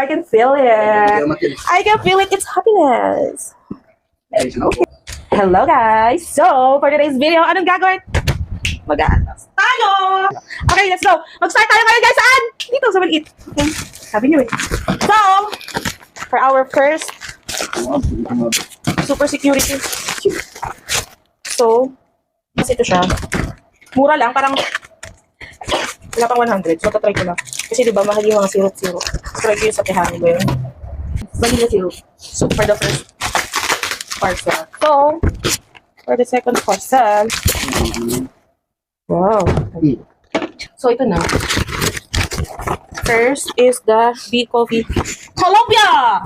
I can feel it. I can feel it. It's happiness. Okay. Hello guys. So, for today's video, anong gagawin? Mag-aanas tayo! Okay, let's go! Mag-start tayo ngayon guys! Saan? Dito, sa maliit. Okay. Sabi niyo eh. So, for our first super security. So, mas ito siya. Mura lang, parang wala pang 100. So, tatry ko lang. Kasi diba, mahal yung mga syrup-syrup. Try ko yung sa tehani ba yun? Vanilla syrup. So, for the first parcel. So, for the second parcel, wow. So, ito na. First is the Bee Coffee Colombia!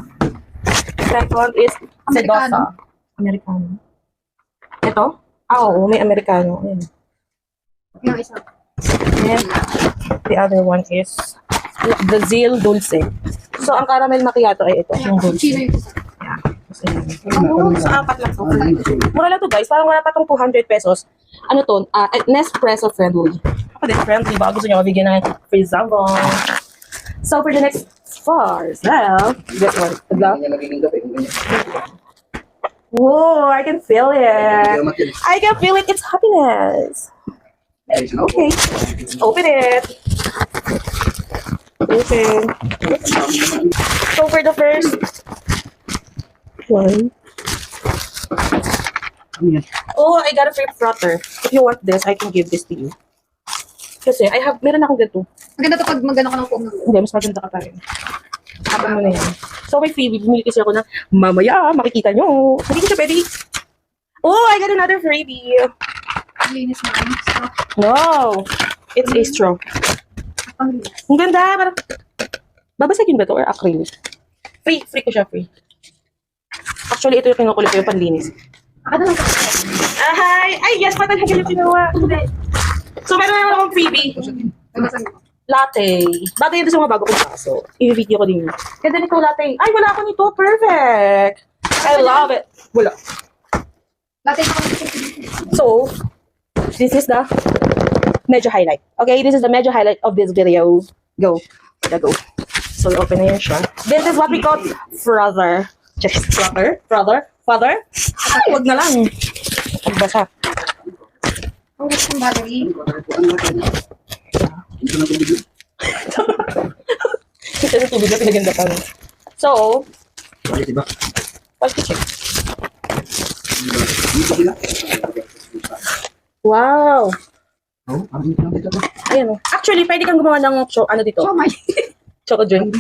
Second is Sedosa. Americano. Ito? Ah, oo, may Americano. Ayan. Yung isa. And the other one is the Zil Dulce. So, ang caramel macchiato ay ito. Yung dulce. Sino yung isa? Sa apat lang to. Mura lang to guys. Parang wala pa tong 200 pesos. Ano to? Nespresso friendly. Ako din friendly. Baka gusto nyo mabigyan ng free zambon. So for the next parcel, this one. Whoa, I can feel it. I can feel it. It's happiness. Okay. Open it. Open. So for the first one. Oh, I got a free frotter. If you want this, I can give this to you. Kasi meron akong ganito. Maganda to pag maganda ka ng phone. Hindi, mas maganda ka pa rin. Habang mo na yan. So may freebie, bumili kasi ako na mamaya, makikita nyo. Hindi ko siya pwede. Oh, I got another freebie. Linis na. Wow. It's a straw. Ang ganda. Parang, babasagin ba to or acrylic? Free ko siya, free. Actually, ito yung kinukulit ko yung panlinis. Akala lang ka. Hi! Ay, yes, patal yung kinuha. So, meron naman akong freebie. Latte. Bagay ito sa mga bago kong kaso. I-video ko din yun. Ganda nito, latte. Ay, wala ako nito. Perfect! I love it. Wala. Latte ko. So, this is the medyo highlight. Okay, this is the medyo highlight of this video. Go. Go. So, open na yun siya. This is what we call frother. Just father. Ay, wag na lang. Pagbasa. Ang gusto ng battery. Ito yung tubig na pinaganda pa. So, quality check. Wow. Ayan o. Actually, pwede kang gumawa ng ano dito. Oh my. Choco drink.